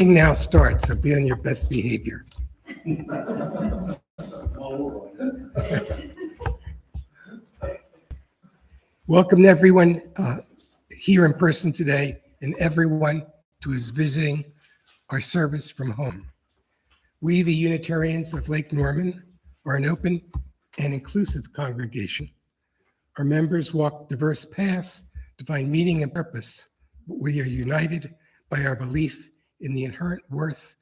Now starts, so be on your best behavior. Welcome everyone here in person today and everyone who is visiting our service from home. We, the Unitarians of Lake Norman, are an open and inclusive congregation. Our members walk diverse paths to find meaning and purpose, but we are united by our belief in the inherent worth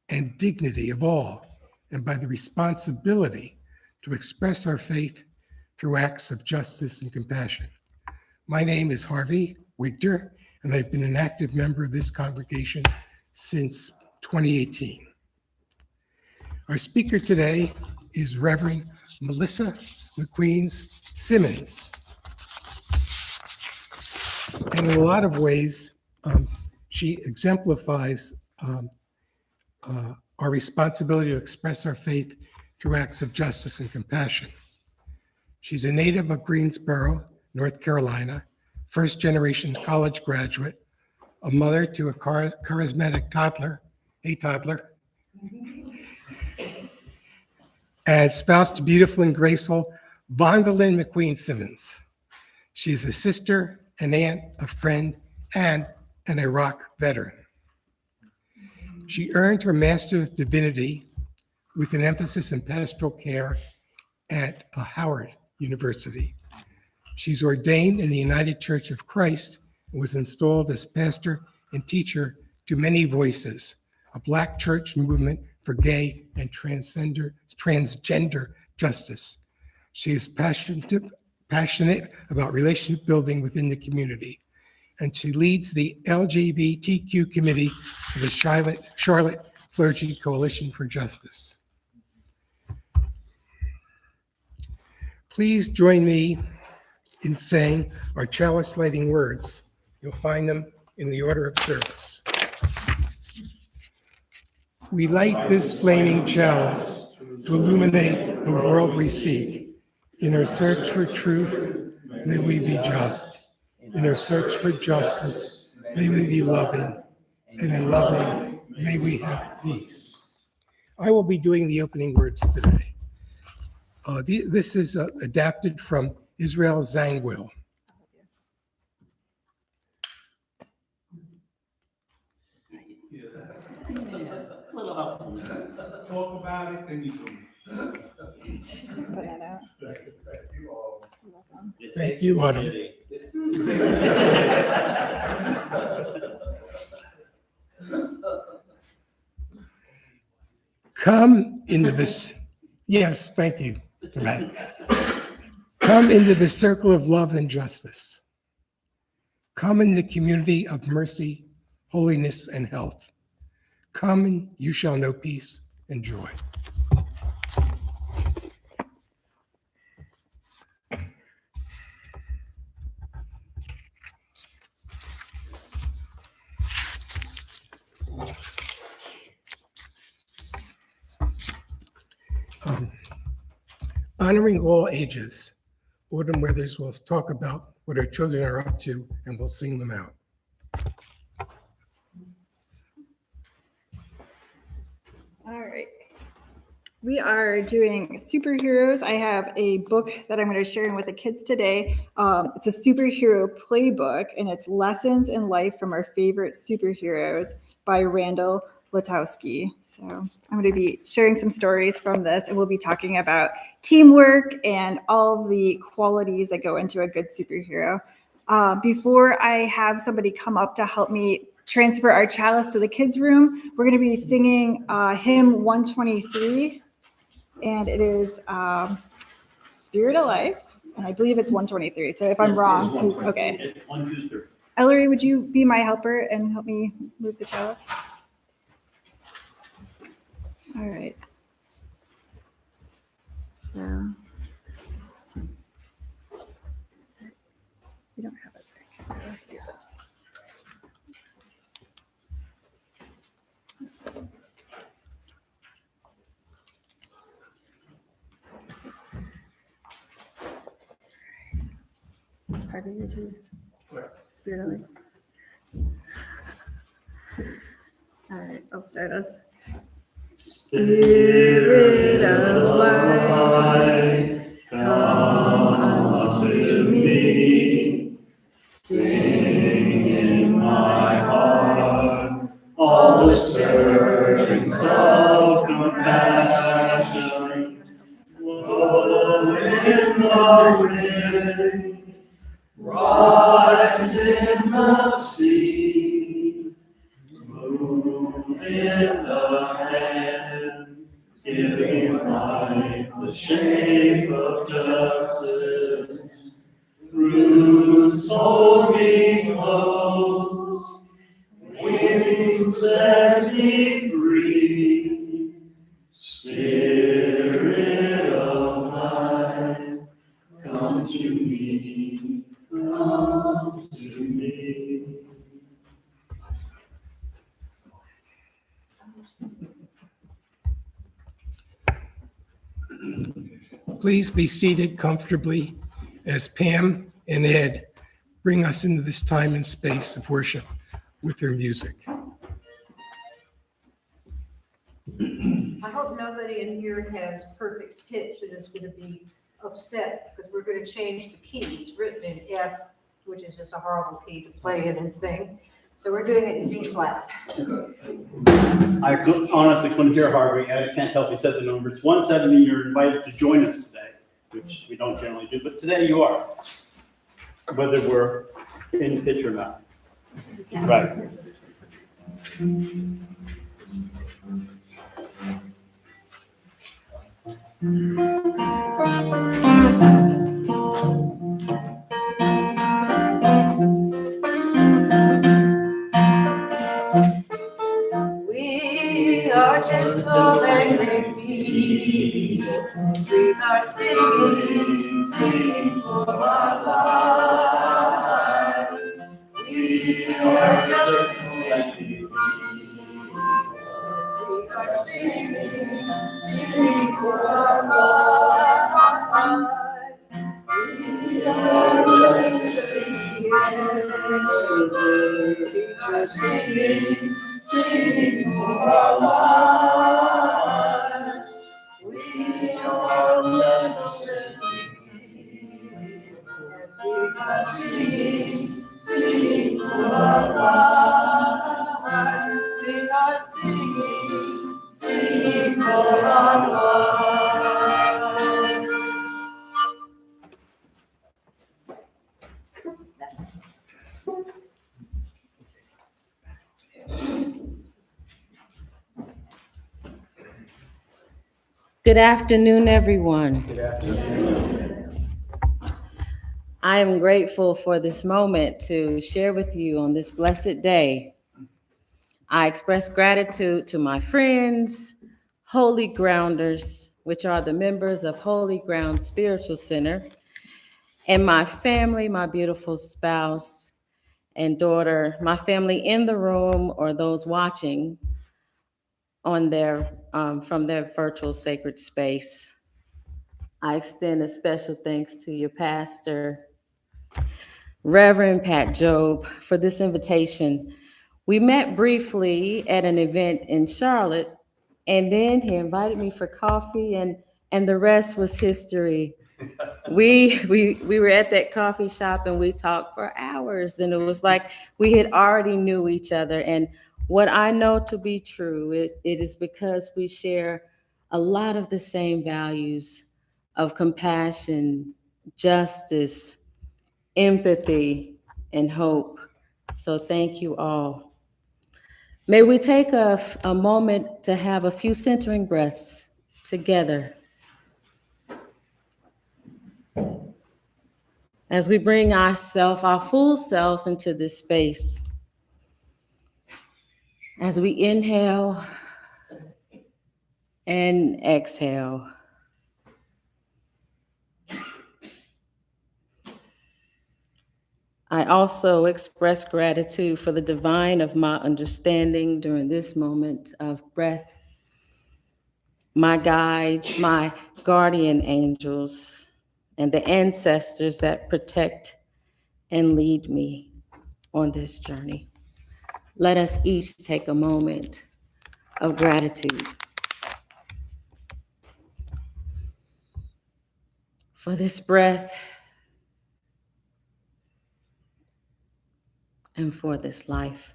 and dignity of all, and by the responsibility to express our faith through acts of justice and compassion. My name is Harvey Wigder, and I've been an active member of this congregation since 2018. Our speaker today is Reverend Melissa McQueen-Simmons. And in a lot of ways, she exemplifies our responsibility to express our faith through acts of justice and compassion. She's a native of Greensboro, North Carolina, first-generation college graduate, a mother to a charismatic toddler, and spouse to beautiful and graceful Vondalyn McQueen-Simmons. She's a sister, an aunt, a friend, and an Iraqi-Veteran. She earned her Master of Divinity with an emphasis in Pastoral Care at Howard University. She's ordained in the United Church of Christ and was installed as pastor and teacher to Many Voices, a Black church movement for gay and transgender justice. She is passionate about relationship building within the community, and she leads the LGBTQ committee for the Charlotte Clergy Coalition for Justice. Please join me in saying our chalice lighting words. You'll find them in the order of service. We light this flaming chalice to illuminate the world we seek. In our search for truth, may we be just. In our search for justice, may we be loving. And in loving, may we have peace. I will be doing the opening words today. This is adapted from Israel Zangwill. Talk about it, then you do. Put that out. Thank you, Autumn. Come into this. Yes, thank you for that. Come into the circle of love and justice. Come in the community of mercy, holiness, and health. Come and you shall know peace and joy. Honoring all ages, Autumn Weathers will talk about what our children are up to, and we'll sing them out. All right. We are doing superheroes. I have a book that I'm going to share with the kids today. It's a superhero playbook, and it's Lessons in Life from Our Favorite Superheroes by Randall Latowski. So I'm going to be sharing some stories from this, and we'll be talking about teamwork and all the qualities that go into a good superhero. Before I have somebody come up to help me transfer our chalice to the kids' room, we're going to be singing hymn 123, and it is Spirit of Life, and I believe it's 123. So if I'm wrong, please, okay. 1, 2, 3. Ellery, would you be my helper and help me move the chalice? All right. So we don't have a stick. So do that. Harvey, would you? Spirit of Life. All right. I'll start us. Spirit of life, come unto me. Sing in my heart all the stirrings of compassion. Blow in the wind, rise in the sea, move in the hand, giving life the shape of justice. Roots hold me close, wings set me free. Spirit of life, come to me, come to me. Please be seated comfortably as Pam and Ed bring us into this time and space of worship with their music. I hope nobody in here has perfect pitch and is going to be upset because we're going to change the key. It's written in F, which is just a horrible key to play in and sing. So we're doing it in B flat. I honestly couldn't hear Harvey. I can't tell if he said the number. It's 170. You're invited to join us today, which we don't generally do, but today you are, whether we're in pitch or not. Right. We are gentle and meek. We are singing, singing for our lives. We are gentle and meek. We are singing, singing for our lives. We are listening. We are singing, singing for our lives. We are listening. We are singing, singing for our lives. We are singing, singing for our lives. Good afternoon, everyone. Good afternoon. I am grateful for this moment to share with you on this blessed day. I express gratitude to my friends, Holy Grounders, which are the members of Holy Ground Spiritual Center, and my family, my beautiful spouse and daughter, my family in the room or those watching on their from their virtual sacred space. I extend a special thanks to your pastor, Reverend Pat Job, for this invitation. We met briefly at an event in Charlotte, and then he invited me for coffee, and the rest was history. We were at that coffee shop and we talked for hours, and it was like we had already knew each other. And what I know to be true, it is because we share a lot of the same values of compassion, justice, empathy, and hope. So thank you all. May we take a moment to have a few centering breaths together as we bring our full selves into this space. As we inhale and exhale. I also express gratitude for the divine of my understanding during this moment of breath, my guides, my guardian angels, and the ancestors that protect and lead me on this journey. Let us each take a moment of gratitude for this breath and for this life.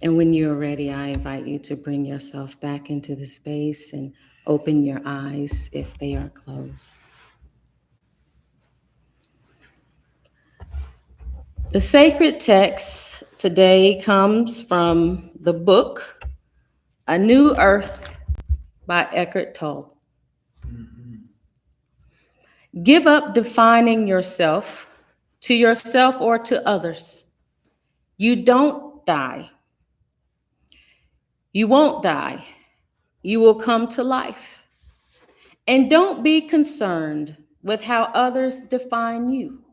And when you're ready, I invite you to bring yourself back into the space and open your eyes if they are closed. The sacred text today comes from the book, A New Earth by Eckhart Tolle. Give up defining yourself to yourself or to others. You don't die. You won't die. You will come to life. And don't be concerned with how others define you.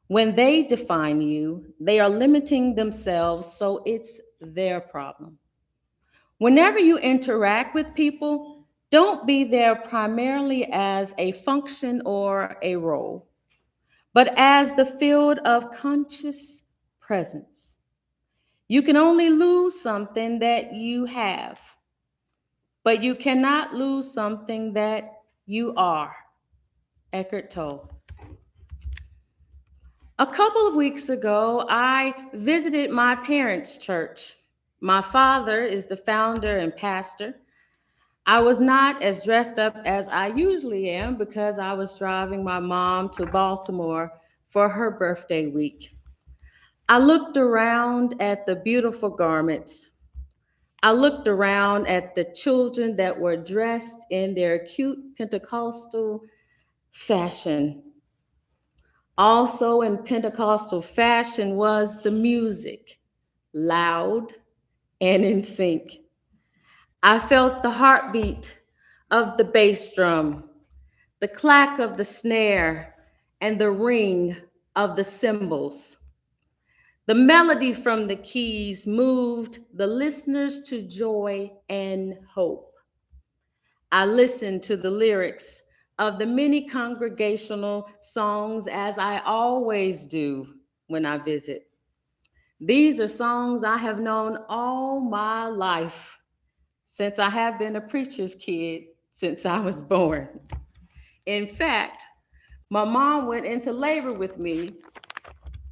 When they define you, they are limiting themselves, so it's their problem. Whenever you interact with people, don't be there primarily as a function or a role, but as the field of conscious presence. You can only lose something that you have, but you cannot lose something that you are. Eckhart Tolle. A couple of weeks ago, I visited my parents' church. My father is the founder and pastor. I was not as dressed up as I usually am because I was driving my mom to Baltimore for her birthday week. I looked around at the beautiful garments. I looked around at the children that were dressed in their cute Pentecostal fashion. Also in Pentecostal fashion was the music, loud and in sync. I felt the heartbeat of the bass drum, the clack of the snare, and the ring of the cymbals. The melody from the keys moved the listeners to joy and hope. I listened to the lyrics of the many congregational songs as I always do when I visit. These are songs I have known all my life, since I have been a preacher's kid since I was born. In fact, my mom went into labor with me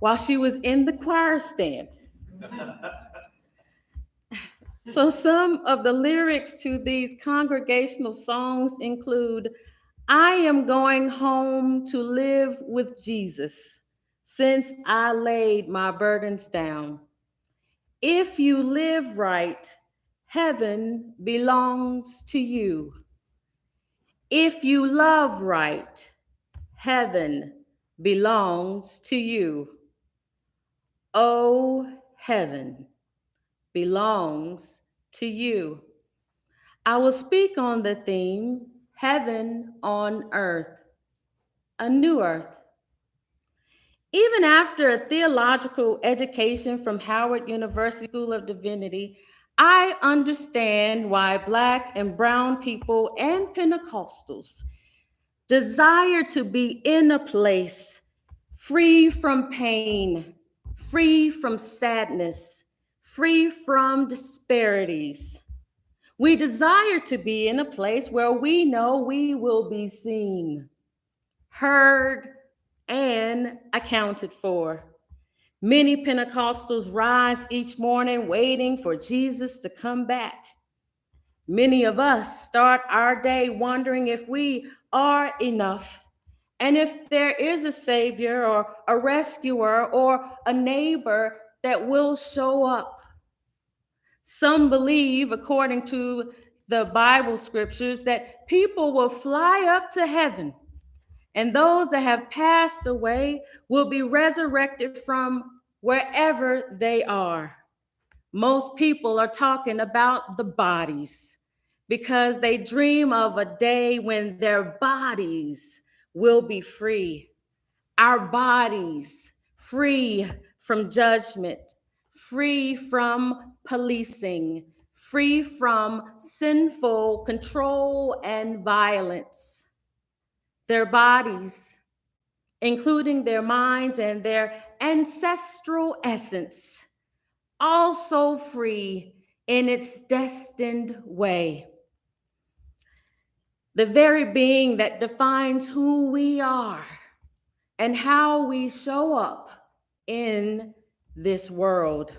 while she was in the choir stand. So some of the lyrics to these congregational songs include, I am going home to live with Jesus since I laid my burdens down. If you live right, heaven belongs to you. If you love right, heaven belongs to you. Oh, heaven belongs to you. I will speak on the theme, Heaven on Earth, a new earth. Even after a theological education from Howard University School of Divinity, I understand why Black and brown people and Pentecostals desire to be in a place free from pain, free from sadness, free from disparities. We desire to be in a place where we know we will be seen, heard, and accounted for. Many Pentecostals rise each morning waiting for Jesus to come back. Many of us start our day wondering if we are enough and if there is a savior or a rescuer or a neighbor that will show up. Some believe, according to the Bible scriptures, that people will fly up to heaven and those that have passed away will be resurrected from wherever they are. Most people are talking about the bodies because they dream of a day when their bodies will be free. Our bodies free from judgment, free from policing, free from sinful control and violence. Their bodies including their minds and their ancestral essence, also free in its destined way. The very being that defines who we are and how we show up in this world.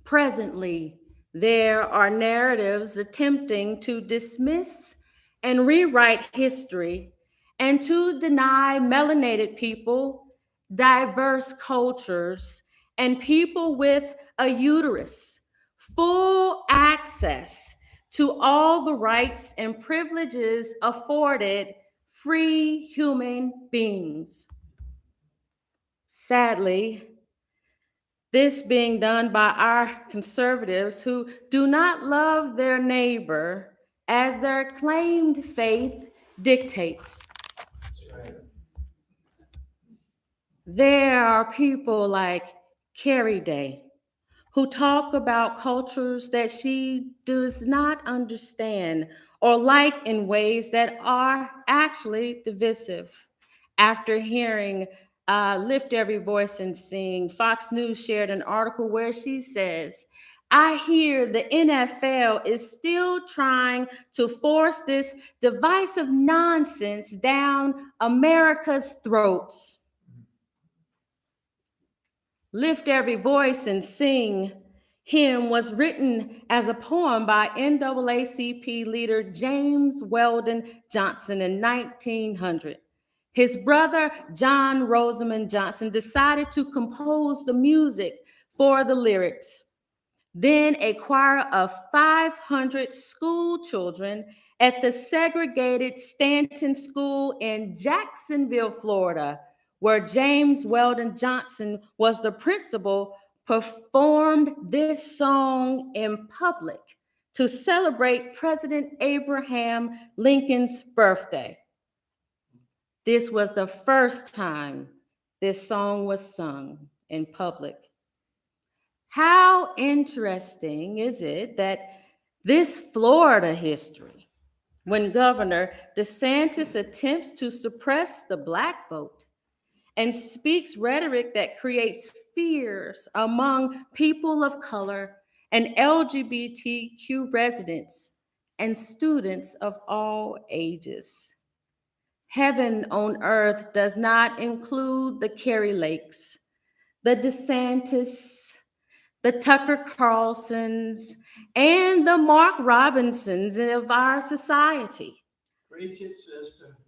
Presently, there are narratives attempting to dismiss and rewrite history and to deny melanated people, diverse cultures, and people with a uterus full access to all the rights and privileges afforded free human beings. Sadly, this being done by our conservatives who do not love their neighbor as their claimed faith dictates. There are people like Carrie Day who talk about cultures that she does not understand or like in ways that are actually divisive. After hearing Lift Every Voice and Sing, Fox News shared an article where she says, I hear the NFL is still trying to force this divisive nonsense down America's throats. Lift Every Voice and Sing hymn was written as a poem by NAACP leader James Weldon Johnson in 1900. His brother, John Rosamond Johnson, decided to compose the music for the lyrics. Then a choir of 500 school children at the segregated Stanton School in Jacksonville, Florida, where James Weldon Johnson was the principal, performed this song in public to celebrate President Abraham Lincoln's birthday. This was the first time this song was sung in public. How interesting is it that this Florida history, when Governor DeSantis attempts to suppress the Black vote and speaks rhetoric that creates fears among people of color and LGBTQ residents and students of all ages. Heaven on earth does not include the Kerry Lakes, the DeSantis, the Tucker Carlsons, and the Mark Robinsons of our society. Preach it, sister.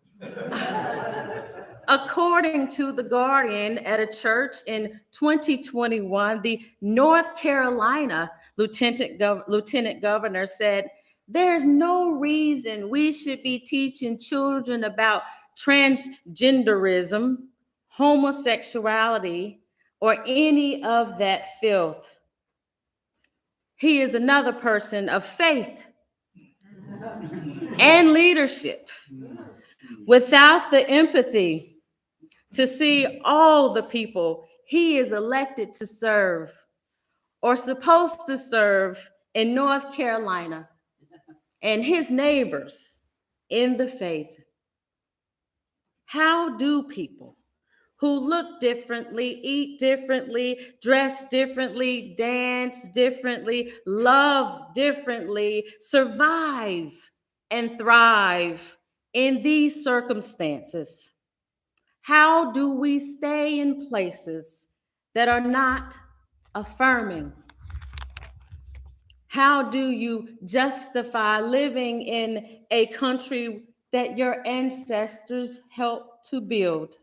According to The Guardian, at a church in 2021, the North Carolina Lieutenant Governor said, there's no reason we should be teaching children about transgenderism, homosexuality, or any of that filth. He is another person of faith and leadership without the empathy to see all the people he is elected to serve or supposed to serve in North Carolina and his neighbors in the faith. How do people who look differently, eat differently, dress differently, dance differently, love differently, survive and thrive in these circumstances? How do we stay in places that are not affirming? How do you justify living in a country that your ancestors helped to build?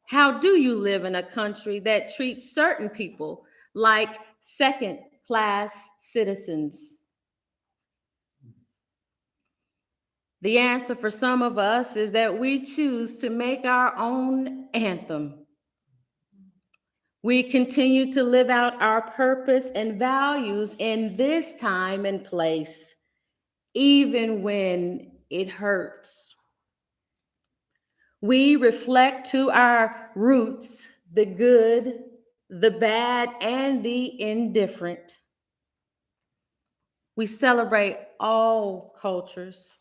How do you live in a country that treats certain people like second-class citizens? The answer for some of us is that we choose to make our own anthem. We continue to live out our purpose and values in this time and place, even when it hurts. We reflect to our roots the good, the bad, and the indifferent. We celebrate all cultures,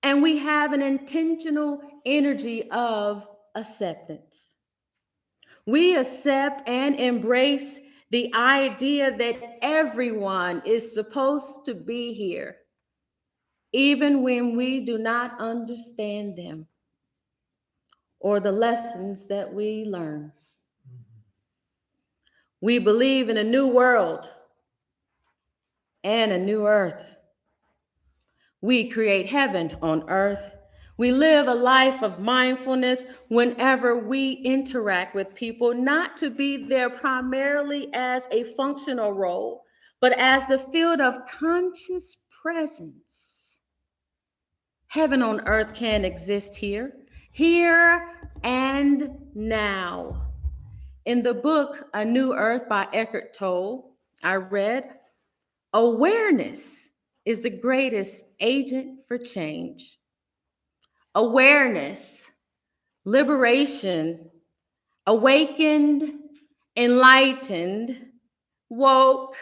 and we have an intentional energy of acceptance. We accept and embrace the idea that everyone is supposed to be here, even when we do not understand them or the lessons that we learn. We believe in a new world and a new earth. We create heaven on earth. We live a life of mindfulness whenever we interact with people, not to be there primarily as a functional role, but as the field of conscious presence. Heaven on earth can exist here and now. In the book, A New Earth by Eckhart Tolle, I read, awareness is the greatest agent for change. Awareness, liberation, awakened, enlightened, woke.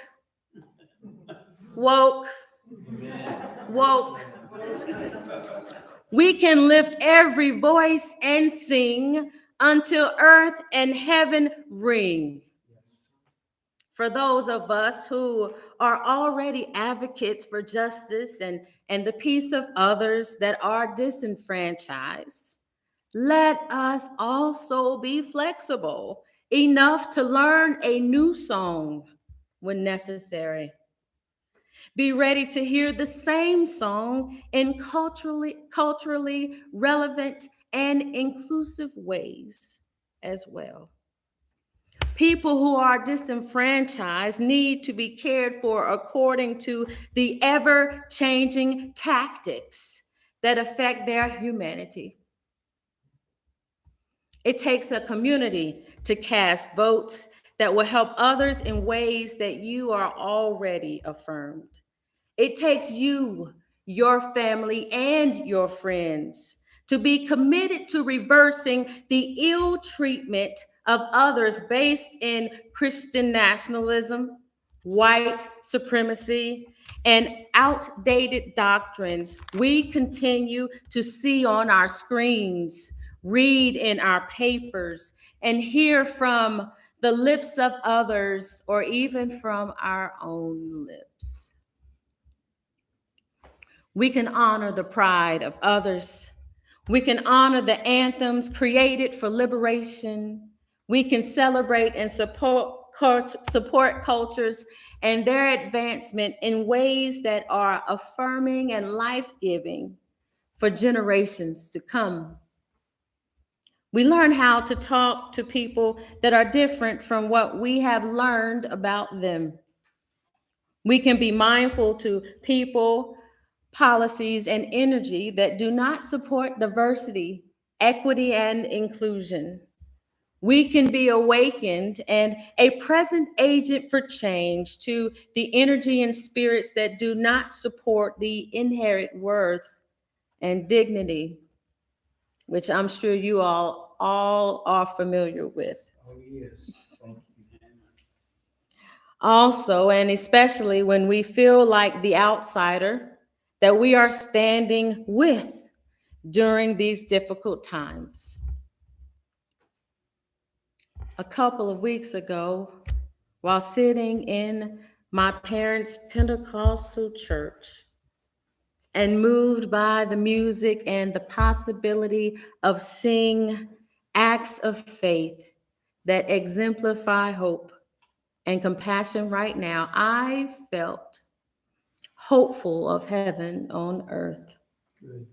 We can lift every voice and sing until earth and heaven ring. For those of us who are already advocates for justice and the peace of others that are disenfranchised, let us also be flexible enough to learn a new song when necessary. Be ready to hear the same song in culturally relevant and inclusive ways as well. People who are disenfranchised need to be cared for according to the ever-changing tactics that affect their humanity. It takes a community to cast votes that will help others in ways that you are already affirmed. It takes you, your family, and your friends to be committed to reversing the ill treatment of others based in Christian nationalism, white supremacy, and outdated doctrines we continue to see on our screens, read in our papers, and hear from the lips of others or even from our own lips. We can honor the pride of others. We can honor the anthems created for liberation. We can celebrate and support cultures and their advancement in ways that are affirming and life-giving for generations to come. We learn how to talk to people that are different from what we have learned about them. We can be mindful to people, policies, and energy that do not support diversity, equity, and inclusion. We can be awakened and a present agent for change to the energy and spirits that do not support the inherent worth and dignity, which I'm sure you all are familiar with. Oh, yes. Thank you. Also, and especially when we feel like the outsider that we are standing with during these difficult times. A couple of weeks ago, while sitting in my parents' Pentecostal church and moved by the music and the possibility of seeing acts of faith that exemplify hope and compassion right now, I felt hopeful of heaven on earth. Good.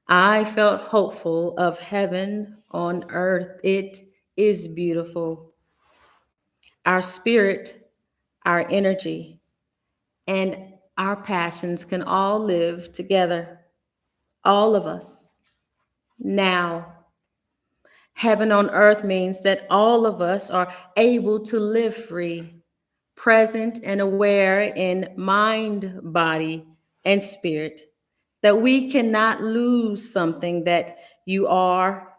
I felt hopeful of heaven on earth. It is beautiful. Our spirit, our energy, and our passions can all live together, all of us, now. Heaven on earth means that all of us are able to live free, present and aware in mind, body, and spirit, that we cannot lose something that you are,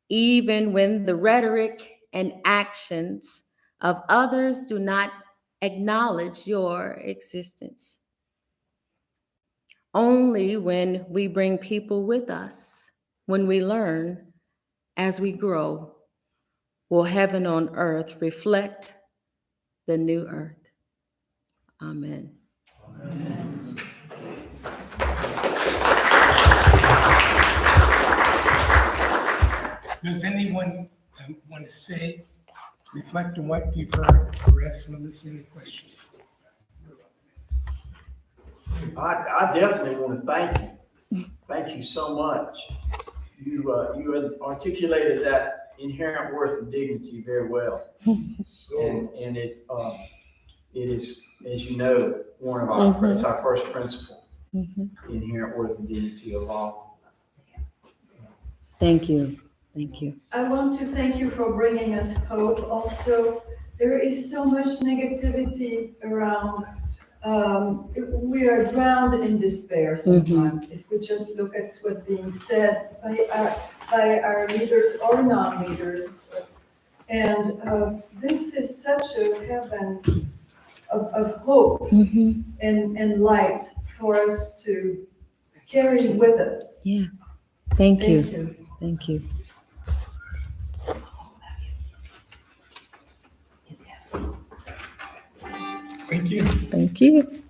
even when the rhetoric and actions of others do not acknowledge your existence. Only when we bring people with us, when we learn as we grow, will heaven on earth reflect the new earth? Amen. Does anyone want to say, reflect on what you've heard, or ask Melissa any questions? I definitely want to thank you. Thank you so much. You had articulated that inherent worth and dignity very well. And it is, as you know, one of our, it's our first principle, inherent worth and dignity of all. Thank you. Thank you. I want to thank you for bringing us hope. Also, there is so much negativity around. We are drowned in despair sometimes if we just look at what's being said by our leaders or non-leaders. And this is such a heaven of hope and light for us to carry with us. Yeah. Thank you. Thank you. Thank you. Thank you.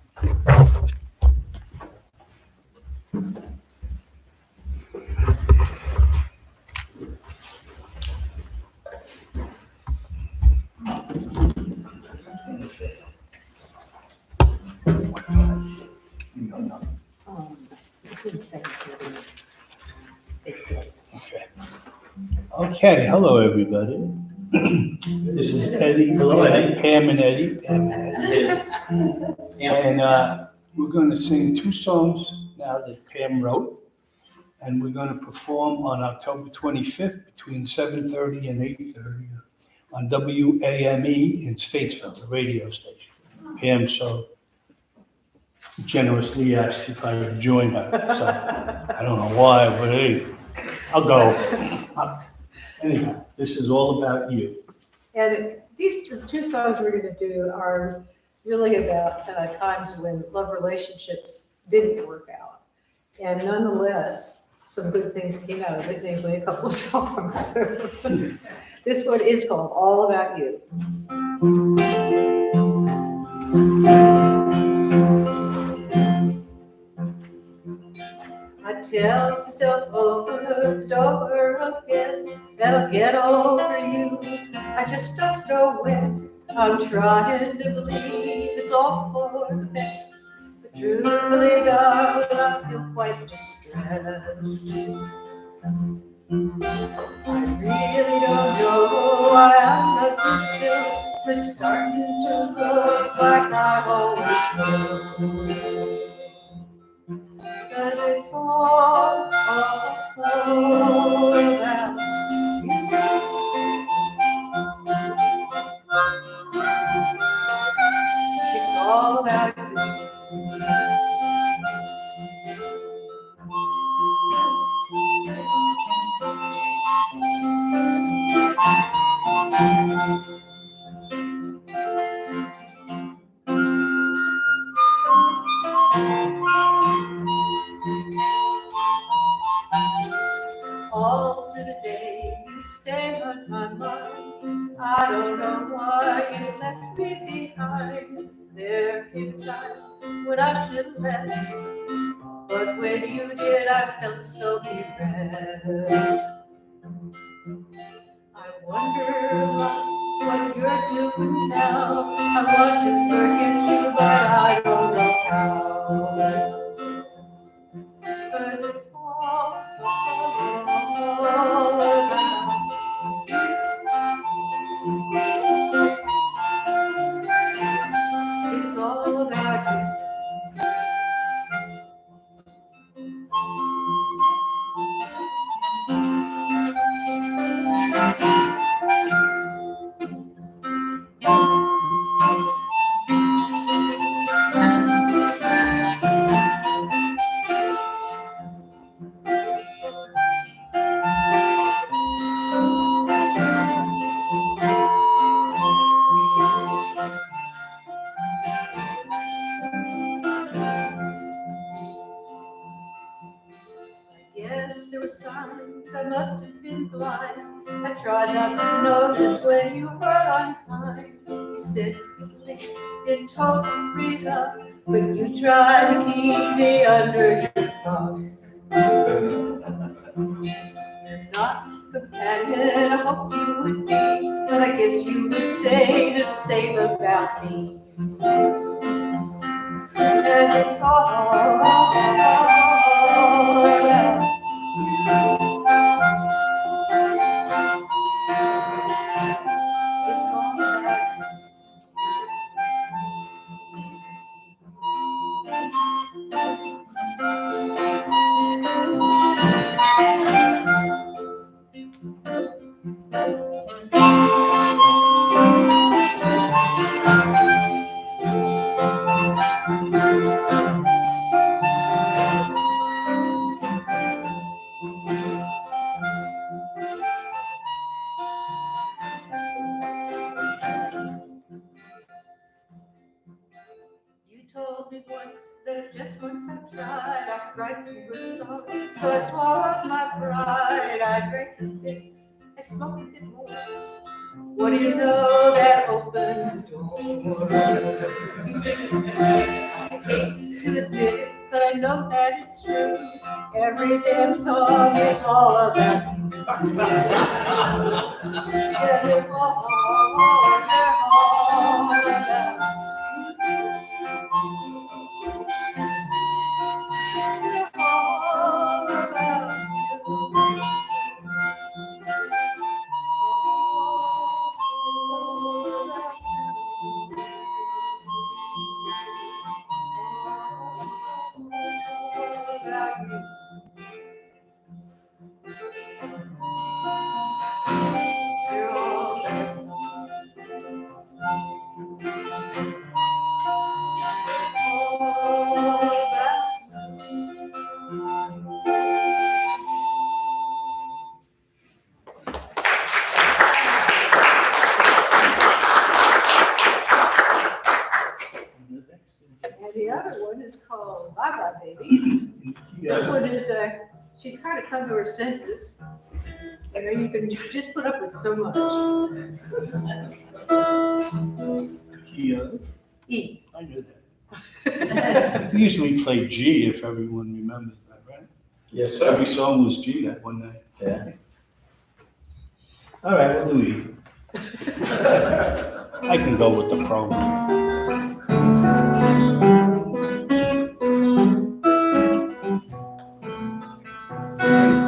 Okay, hello, everybody. This is Eddie. Hello, Eddie. Pam and Eddie. And we're going to sing two songs now that Pam wrote. And we're going to perform on October 25th between 7:30 and 8:30 on WAME in Statesville, the radio station. Pam so generously asked if I would join her. So I don't know why, but hey, I'll go. Anyhow, this is all about you. And the two songs we're going to do are really about times when love relationships didn't work out. And nonetheless, some good things came out of it, namely a couple of songs. So this one is called All About You. I tell myself over and over again that I'll get over you. I just don't know when. I'm trying to believe it's all for the best. But truthfully, darling, I feel quite distressed. I really don't know why I'm looking still, but it's starting to look like I've always known. 'Cause it's all about you. It's all about you. All through the day you stay on my mind. I don't know why you left me behind. There came a time when I should have left, but when you did I felt so bereft. I wonder what you're doing now. I want to forget you, but I don't know how. 'Cause it's all about you. It's all about you. Yes, there were signs I must have been blind. I tried not to notice when you were unkind. You said you believed in total freedom, but you tried to keep me under your thumb. You're not companion, I hope you would be, but I guess you would say the same about me. And it's all You told me once that if just once I tried, I could write some good songs. So I swallowed my pride. I drank a bit, I smoked a bit more. What do you know that opened the door? I hate to admit it, but I know that it's true. Every damn song is all about you. Yeah, they're all about you. And the other one is called Bye Bye Baby. This one is she's kind of come to her senses. You know, you can just put up with so much. E. I knew that. We usually play G if everyone remembers that, right? Yes, Every song was G that one night. Yeah. All right, we'll do E. I can go with the program.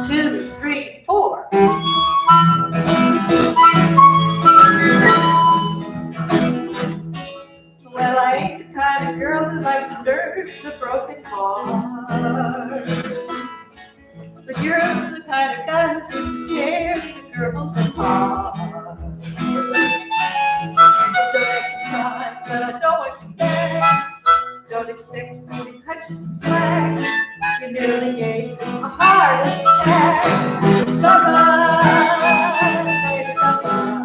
Two, three, four. Well, I ain't the kind of girl that likes to nurse a broken heart. But you're the kind of guy who's going to tear the girls apart. Don't exercise, but I don't want you back. Don't expect me to cut you some slack. You nearly gave me a heart attack. Bye-bye, baby, bye-bye.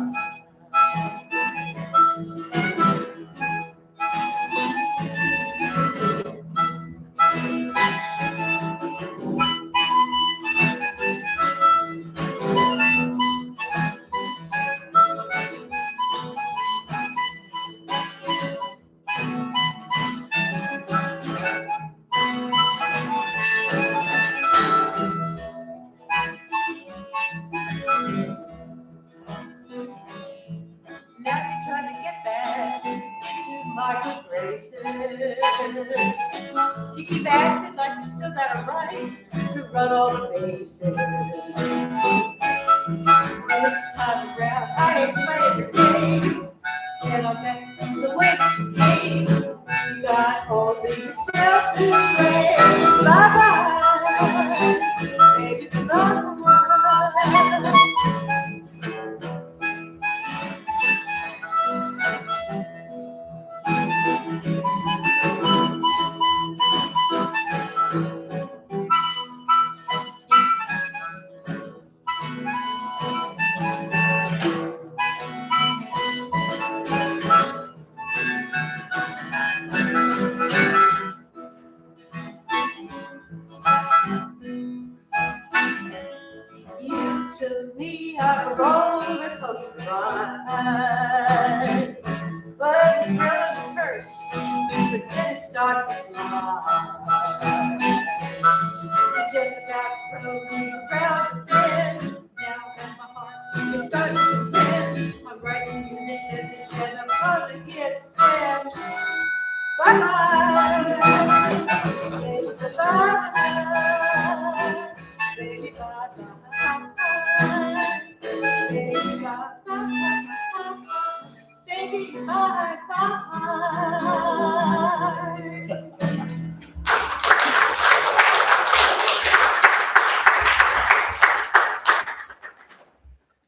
Now you're trying to get back into my good graces. You keep acting like you still got a right to run all the bases. And it's time to grab, I ain't playing your game. Get on back to the way you came. You got only yourself to blame. Bye-bye, baby, bye-bye. start to smile. It just got rolling around again. Now that my heart is starting to bend, I'm writing you this message and I'm gonna get sent. Bye-bye, baby, bye-bye, baby, bye-bye, baby, bye-bye, baby, bye-bye.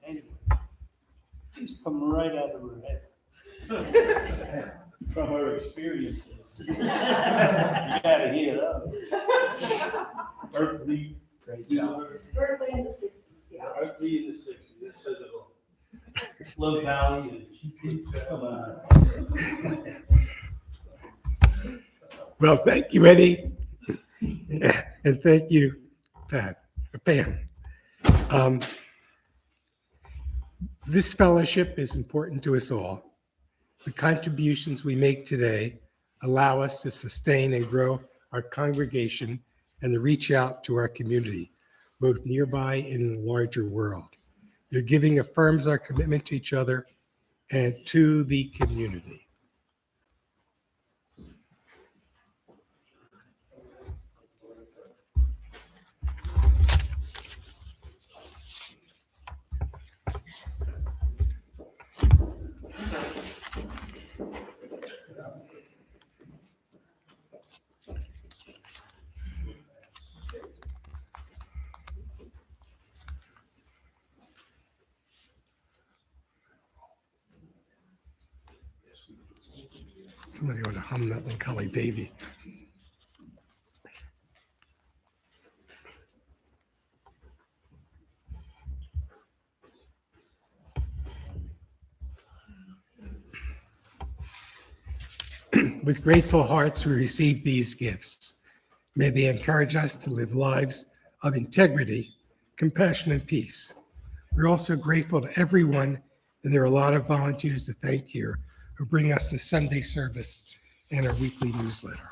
Anyway, it's coming right out of her head. From her experiences. You gotta hear that. Berkeley. Great job. Berkeley in the 60s, yeah. Berkeley in the 60s, that says it all. Love Valley and come on. Well, thank you, Eddie. And thank you, Pam. This fellowship is important to us all. The contributions we make today allow us to sustain and grow our congregation and to reach out to our community, both nearby and in the larger world. Your giving affirms our commitment to each other and to the community. Somebody ought to hum that Macaulay Baby. With grateful hearts, we receive these gifts. May they encourage us to live lives of integrity, compassion, and peace. We're also grateful to everyone, and there are a lot of volunteers to thank here who bring us the Sunday service and our weekly newsletter.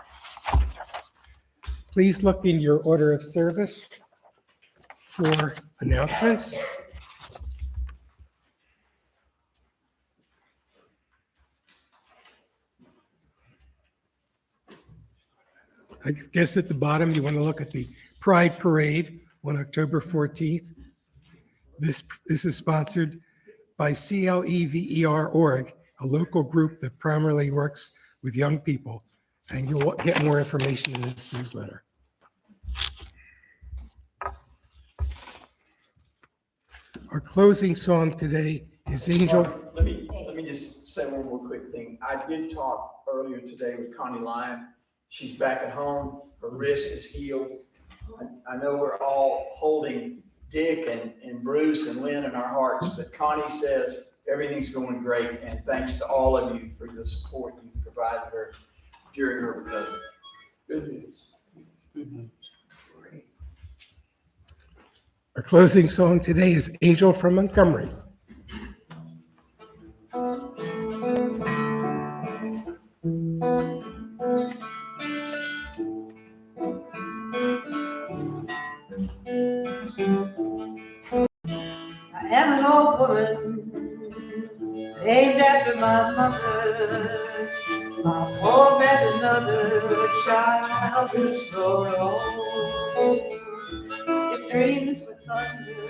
Please look in your order of service for announcements. I guess at the bottom, you want to look at the Pride Parade on October 14th. This is sponsored by CLEVER.org, a local group that primarily works with young people, and you'll get more information in this newsletter. Our closing song today is Angel. Let me just say one more quick thing. I did talk earlier today with Connie Lyon. She's back at home. Her wrist is healed. I know we're all holding Dick and Bruce and Lynn in our hearts, but Connie says everything's going great, and thanks to all of you for the support you've provided her during her recovery. Good news. Good news. Our closing song today is Angel from Montgomery. I am an old woman, named after my mother. My poor man's another child who's grown old. His dreams were thunder,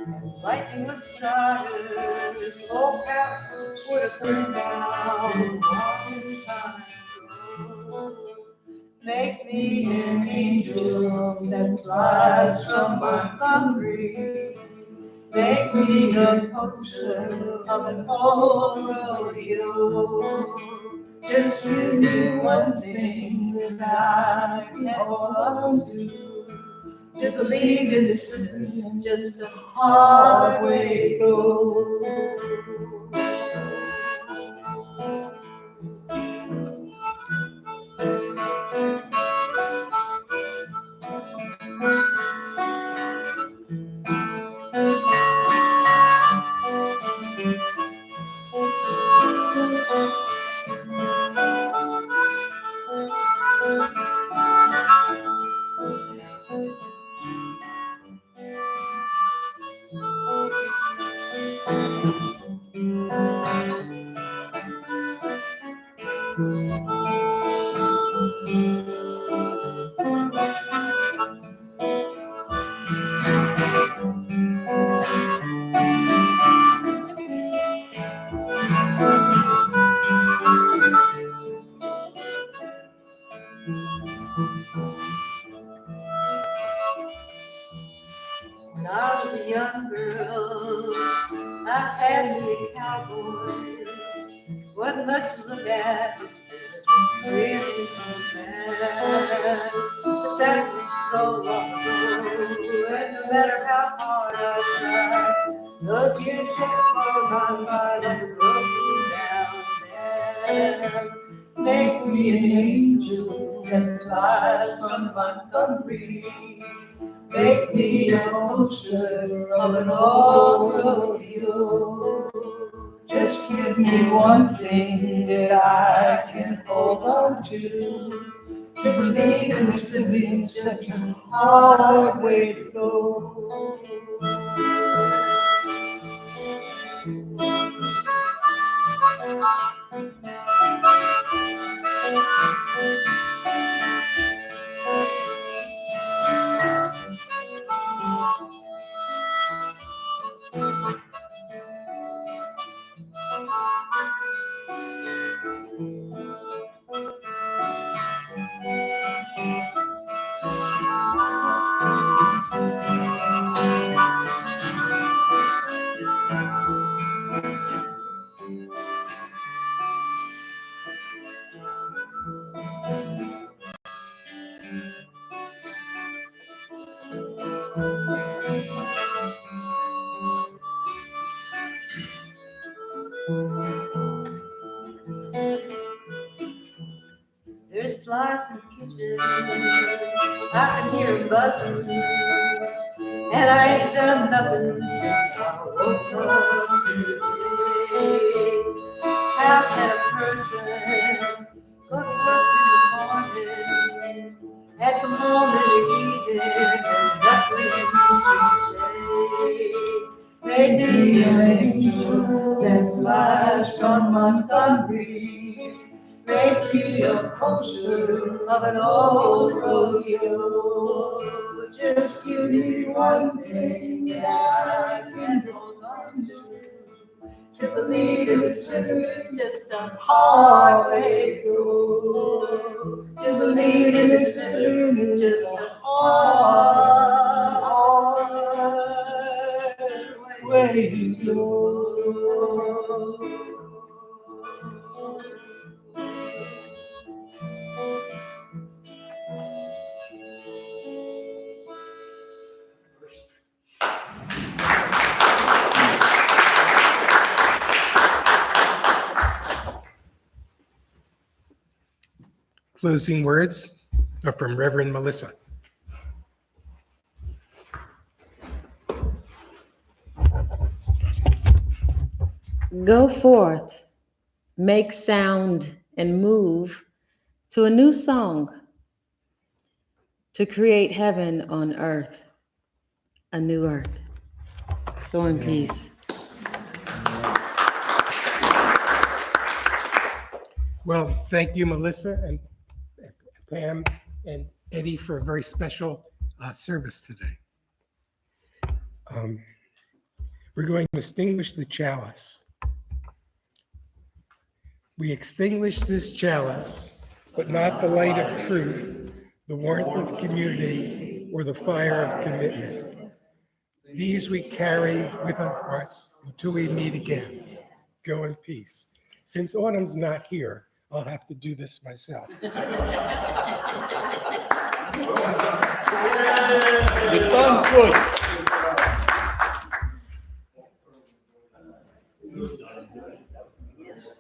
and lightning was desire. His whole castle would have burned down a long time ago. Make me an angel that flies from Montgomery. Make me a poster of an old rodeo. Just give me one thing that I can hold on to believe in this is just a hard way to go. When I was a young girl, I had me a cowboy. Wasn't much to look at, just really bad. But that was so long ago, and no matter how hard I tried, those years just flow on by like a road down. Make me an angel that flies on Montgomery. Make me a poster of an old rodeo. Just give me one thing that I can hold on to believe in this living, such a hard way to go. There's flies in the kitchen, I can hear them buzzing, and I ain't done nothing since I woke up today. How can a person go to work in the morning, at the moment of evening, and nothing to say? Maybe an angel that flies from Montgomery. Make me a poster of an old rodeo. Just give me one thing that I can hold on to believe in this living, just a hard way to go. To believe in this living, just a hard way to go. Closing words are from Reverend Melissa. Go forth, make sound and move to a new song, to create heaven on earth, a new earth. Go in peace. Well, thank you, Melissa and Pam and Eddie, for a very special service today. We're going to extinguish the chalice. We extinguish this chalice, but not the light of truth, the warmth of community, or the fire of commitment. These we carry with our hearts until we meet again. Go in peace. Since Autumn's not here, I'll have to do this myself. You're done good. Yes.